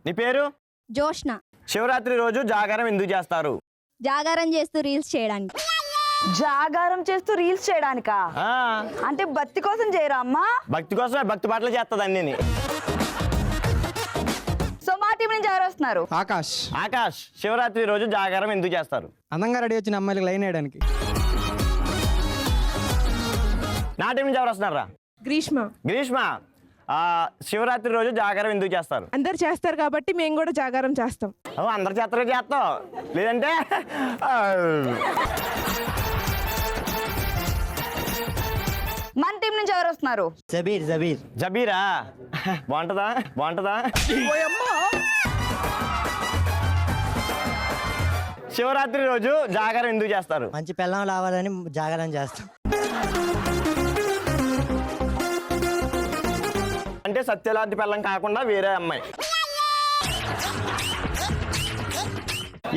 నీ పేరు? జోష్న. శివరాత్రి రోజు జాగారం ఎందుకు చేస్తారు? జాగారం చేస్తూ రీల్స్ చేయడానికి. జాగారం చేస్తూ రీల్స్ చేయడానికా? అంటే భక్తి కోసం చేయరా అమ్మా? భక్తి కోసమే, భక్తి పాటలు చేస్తుంది అన్ని. సో మా టీం నుంచి ఎవరు వస్తున్నారు? ఆకాష్ శివరాత్రి రోజు జాగారం ఎందుకు చేస్తారు? అందంగా రెడీ వచ్చిన అమ్మాయిలకు లైన్ వేయడానికి. నా టీం నుంచి ఎవరు వస్తున్నారా? గ్రీష్మ శివరాత్రి రోజు జాగారం ఎందుకు చేస్తారు? అందరు చేస్తారు కాబట్టి మేము కూడా జాగారం చేస్తాం. అందరు చేస్తాం లేదంటే మన టీం నుంచి ఎవరు వస్తున్నారు? జబీరా బాగుంటుందా? శివరాత్రి రోజు జాగారం ఎందుకు చేస్తారు? మంచి పిల్లం రావాలని జాగారం చేస్తాం. అంటే సత్యలాంటి పిల్లం కాకుండా వేరే అమ్మాయి.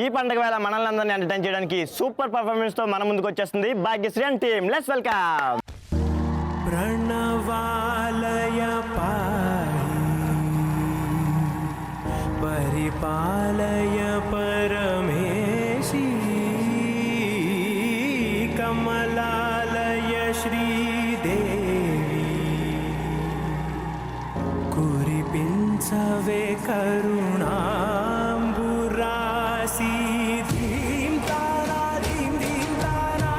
ఈ పండుగ వేళ మనల్ని అందరినీ ఎంటర్టైన్ చేయడానికి సూపర్ పర్ఫార్మెన్స్ తో మన ముందుకు వచ్చేస్తుంది Bhagyashree and team. Let's welcome. ప్రణవాలయ పరిపాలయ పరమేశీ కమలాలయ శ్రీదేవి కురిపించవే కరుణాంబురాసి ధీం తారా ధీం ధీం తారా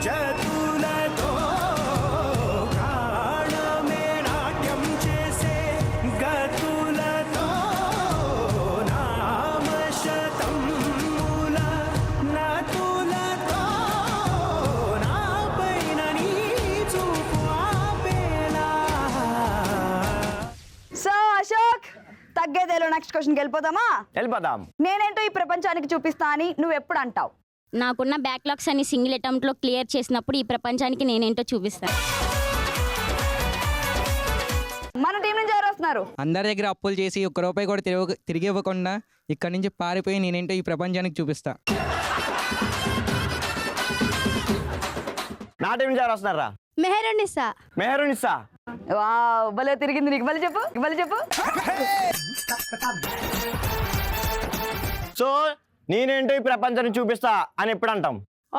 జతులతో ప్రాణమే నాట్యం చేసే గతులతో నామశతం మూల నతులతో నా పైన నీ చూపు ఆపేలా. సో అశోక్ తగ్గేదేలో నెక్స్ట్ క్వశ్చన్కి వెళ్ళిపోదాం. నేనేంటో ఈ ప్రపంచానికి చూపిస్తా అని నువ్వు ఎప్పుడు అంటావు? నాకున్న బ్యాక్లాగ్స్ అని సింగిల్ అటెంప్ట్ లో క్లియర్ చేసినప్పుడు ఈ ప్రపంచానికి నేనేంటో చూపిస్తాను. మన టీం నుంచి ఎవరు వస్తున్నారు? అందరి దగ్గర అప్పులు చేసి ఒక్క రూపాయి కూడా తిరిగి ఇవ్వకుండా ఇక్కడి నుంచి పారిపోయి నేనేంటో ఈ ప్రపంచానికి చూపిస్తా. నా టీం నుంచి ఎవరు వస్తున్నారా? మెహరునిసా. వావ్, భలే తిరిగింది నీకు. భలే చెప్పు. సో నేనేంటో ఈ ప్రపంచాన్ని చూపిస్తా అని ఎప్పుడు అంటాం?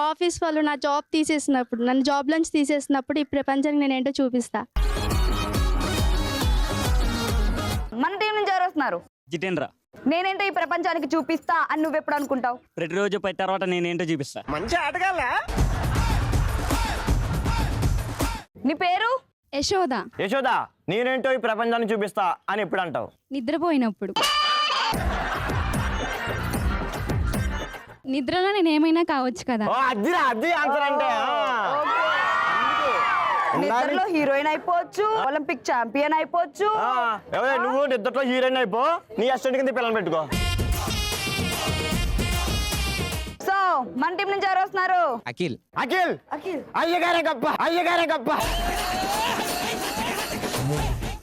ఆఫీస్ వాళ్ళు నా జాబ్ తీసేసినప్పుడు, నన్ను జాబ్ నుంచి తీసేసినప్పుడు ఈ ప్రపంచానికి నేనేంటో చూపిస్తా. మన టీం నుంచి ఎవరు వస్తున్నారు? జితేంద్ర. నేనేంటో ఈ ప్రపంచానికి చూపిస్తా అని నువ్వు ఎప్పుడు అనుకుంటావు? ప్రతిరోజు పై తర్వాత నేనేంటో చూపిస్తా. మంచి ఆటగాళ్ళ. నీ పేరు? యశోద. నేనేంటో ఈ ప్రపంచాన్ని చూపిస్తా అని ఎప్పుడు అంటావు? నిద్రపోయినప్పుడు. నిద్రలో నేను ఏమైనా కావచ్చు కదా. అది ఆన్సర్ అంటే. నిద్రలో హీరోయిన్ అయిపోవచ్చు, ఒలింపిక్ ఛాంపియన్ అయిపోవచ్చు. నువ్వు నిద్రలో హీరోయిన్ అయిపో, నీ అసిస్టెంట్ కింద పిల్లలు పెట్టుకో. సో మన టీం నుంచి ఎవరు వస్తున్నారు? అఖిల్. అయ్యగారే గప్ప.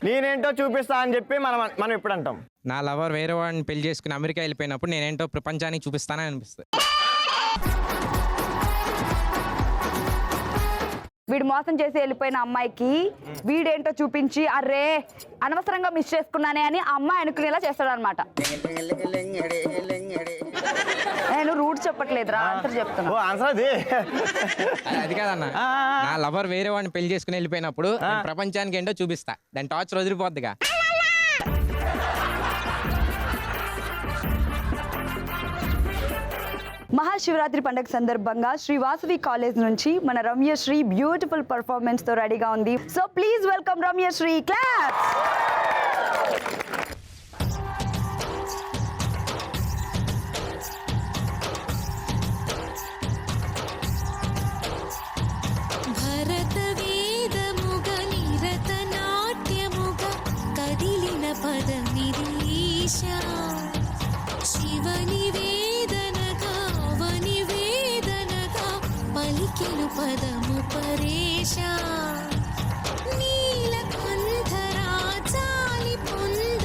నేనేంటో చూపిస్తా అని చెప్పి మనం ఎప్పుడు అంటాం? నా లవర్ వేరే వాడిని పెళ్లి చేసుకుని అమెరికా వెళ్ళిపోయినప్పుడు నేనేంటో ప్రపంచానికి చూపిస్తానని అనిపిస్తుంది. వీడు మోసం చేసి వెళ్ళిపోయిన అమ్మాయికి వీడేంటో చూపించి అరే అనవసరంగా మిస్ చేసుకున్నానే అని ఆ అమ్మాయి అనుకునేలా చేస్తాడు అనమాట. నేను రూట్ చెప్పట్లేదురా, ఆన్సర్ చెప్తున్నా. అది కాదన్న, నా లవర్ వేరే వాడిని పెళ్లి చేసుకుని వెళ్ళిపోయినప్పుడు నేను ప్రపంచానికి ఏంటో చూపిస్తా. దాని టార్చర్ వదిలిపోద్దిగా. మహాశివరాత్రి పండుగ సందర్భంగా శ్రీ వాసవి కాలేజ్ నుంచి మన రమ్యశ్రీ బ్యూటిఫుల్ పర్ఫార్మెన్స్ తో రెడీగా ఉంది. So please welcome Ramyashree. Class. భరత వేదముగ నిరత నాట్యముగ కదిలిన పదమిరీశా శివని వేదనగా అవని వేదనగా పలికెను పదము పరేశా నీలకంఠరా చాలి పొంద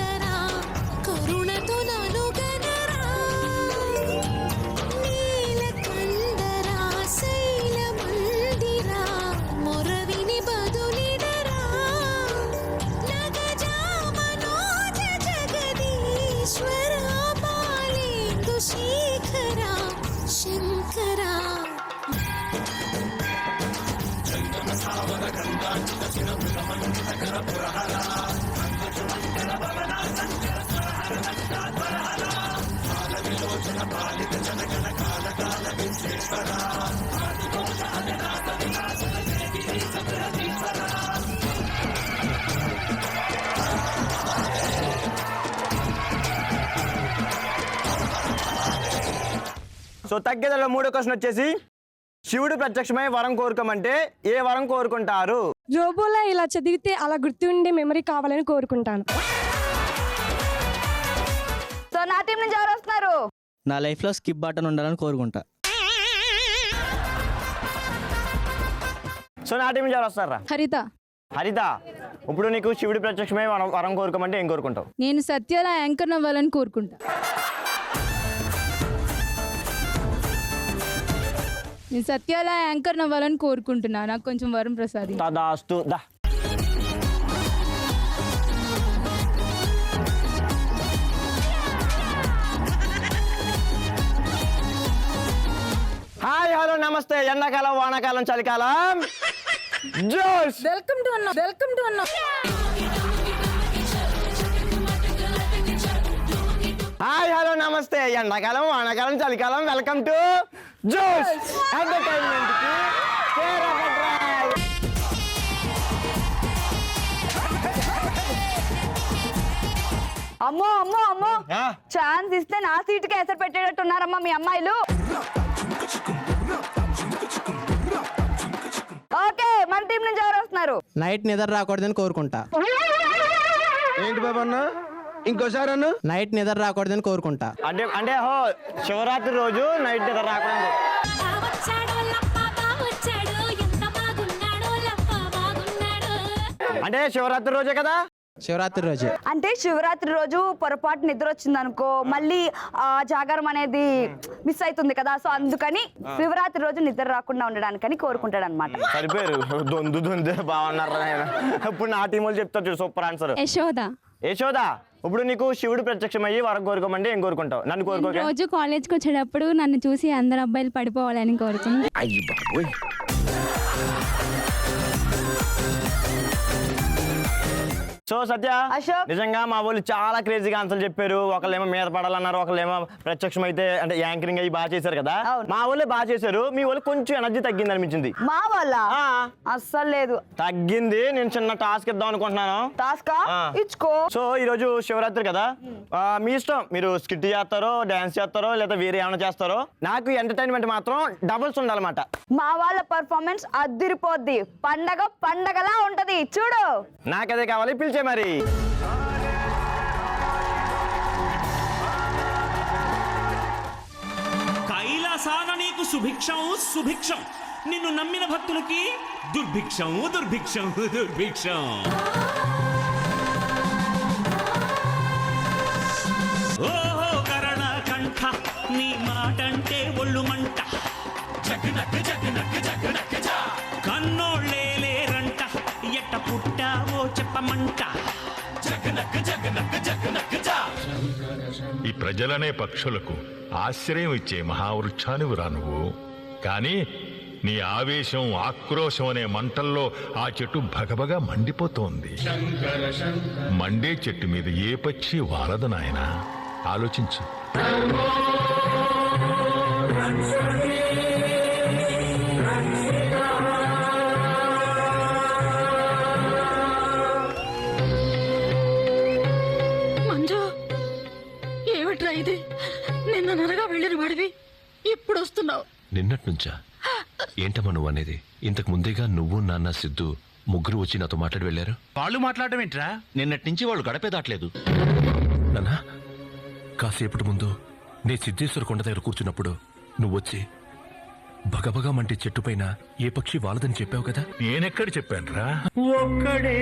సో తగ్గేదలో మూడో క్వశ్చన్ వచ్చేసి శివుడు ప్రత్యక్షమై వరం కోరుకోమంటే ఏ వరం కోరుకుంటారు? రోబోలో ఇలా చదివితే అలా గుర్తుండే మెమరీ కావాలని కోరుకుంటాను. సో నా టీం నుంచి ఎవరు వస్తున్నారు? నా లైఫ్లో స్కిప్ బటన్ ఉండాలని కోరుకుంటా. సో నా టీం నుంచి ఎవరు వస్తారా? హరిత. హరిత, ఇప్పుడు నీకు శివుడు ప్రత్యక్షమై వరం కోరుకోమంటే ఏం కోరుకుంటావు? నేను సత్యాల యాంకర్ అవ్వాలని కోరుకుంటా. నేను సత్యాల యాంకర్ అవ్వాలని కోరుకుంటున్నా. నాకు కొంచెం వరం ప్రసాది. తదాస్తు దా. హాయ్ హలో నమస్తే. ఎండాకాలం, వానాకాలం, చలికాలం, జోష్. వెల్కమ్ టు అన్న. హాయ్ హలో నమస్తే. ఎండాకాలం, వానాకాలం, చలికాలం, వెల్కమ్ టు జోష్ ఎంటర్టైన్మెంట్ కి కేర్ ఆఫ్ అడ్రస్. అమ్మో అమ్మో అమ్మో, ఛాన్స్ ఇస్తే నా సీటుకి ఎసరు పెట్టేటట్టున్నారమ్మా మీ అమ్మాయిలు. ఓకే, మన టీం నుంచి ఎవరు వస్తున్నారు? నైట్ నిద్ర రాకూడదని కోరుకుంటా. ఏంటి బాబు అన్న, ఇంకోసారి అన్న. నైట్ నిద్ర రాకూడదని కోరుకుంటా. అంటే హో శివరాత్రి రోజు నైట్ నిద్ర రాకూడదు. అంటే శివరాత్రి రోజే కదా? శివరాత్రి రోజే. అంటే శివరాత్రి రోజు పొరపాటు నిద్ర వచ్చింది అనుకో, మళ్ళీ ఆ జాగారం అనేది మిస్ అవుతుంది కదా. సో అందుకని శివరాత్రి రోజు నిద్ర రాకుండా ఉండడానికని కోరుకుంటాడు అనమాట. సరిపోయారు. దొందు బాగున్నారు ఆయన. ఇప్పుడు నా టీం వాళ్ళు చెప్తారు చూడు, సూపర్ ఆన్సర్. యశోద, ఇప్పుడు నీకు శివుడు ప్రత్యక్షమయ్యి వరం కోరుకోమంటే ఏం కోరుకుంటావు? నన్ను కోరుకో. రోజు కాలేజ్కి వచ్చేటప్పుడు నన్ను చూసి అందరు అబ్బాయిలు పడిపోవాలని కోరుకుంటా. సో సత్య, అశోక్. నిజంగా మా వాళ్ళు చాలా క్రేజీగా ఆన్సర్ చెప్పారు. ఒకళ్ళేమో మీద పడాలన్నారు, ఒకళ్ళేమో ప్రత్యక్షం అయితే అంటే యాంకరింగ్ అయ్యి బాగా చేశారు కదా. మా వాళ్ళే బాగా చేశారు, మీ వాళ్ళు కొంచెం ఎనర్జీ తగ్గింది అనిపించింది. మా వాళ్ళ అస్సలు లేదు, తగ్గింది. నేను చిన్న టాస్క్ ఇద్దాం అనుకుంటున్నాను. టాస్క్ ఇచ్చుకో. సో ఈ రోజు శివరాత్రి కదా, మీ ఇష్టం. మీరు స్కిట్ చేస్తారో, డాన్స్ చేస్తారో, లేదా వేరే ఏమైనా చేస్తారో. నాకు ఎంటర్టైన్మెంట్ మాత్రం డబుల్స్ ఉండాలన్నమాట. మా వాళ్ళ పర్ఫార్మెన్స్ అదిరిపోద్ది. పండగలా ఉంటది చూడు. నాకదే కావాలి, పిలిచే మరి. కైలాసాన నీకు సుభిక్షం సుభిక్షం, నిన్ను నమ్మిన భక్తులకి దుర్భిక్షం దుర్భిక్షం దుర్భిక్షం. ఓహో కరణ కంఠ, నీ మాటంటే ఒళ్ళు మంట. కన్నోళ్ళే లేరంట, ఎట్ట పుట్టావో చెప్పమంట. ఈ ప్రజలనే పక్షులకు ఆశ్రయం ఇచ్చే మహావృక్షానివి రా నువ్వు. కానీ నీ ఆవేశం, ఆక్రోశం అనే మంటల్లో ఆ చెట్టు భగభగా మండిపోతోంది. మండే చెట్టు మీద ఏ పక్షి వాలదు నాయనా, ఆలోచించు. ఏమిట్రా ఇది? నిన్న నరగా వెళ్ళిన వాడివి ఇప్పుడు వస్తున్నావు. నిన్నట్నుంచా? ఏంటమ్మా నువ్వు అనేది? ఇంతకు ముందేగా నువ్వు, నాన్న, సిద్ధు ముగ్గురు వచ్చి నాతో మాట్లాడి వెళ్ళారు. వాళ్ళు మాట్లాడడం ఏంట్రా? నిన్నటి నుంచి వాళ్ళు గడపే దాటలేదు. నాన్న, కాసేపటి ముందు నే సిద్ధేశ్వర కొండ దగ్గర కూర్చున్నప్పుడు నువ్వు వచ్చి భగభగా మంటే చెట్టు పైన ఏ పక్షి వాలదని చెప్పావు కదా. నేనెక్కడ చెప్పానురా? ఒక్కడే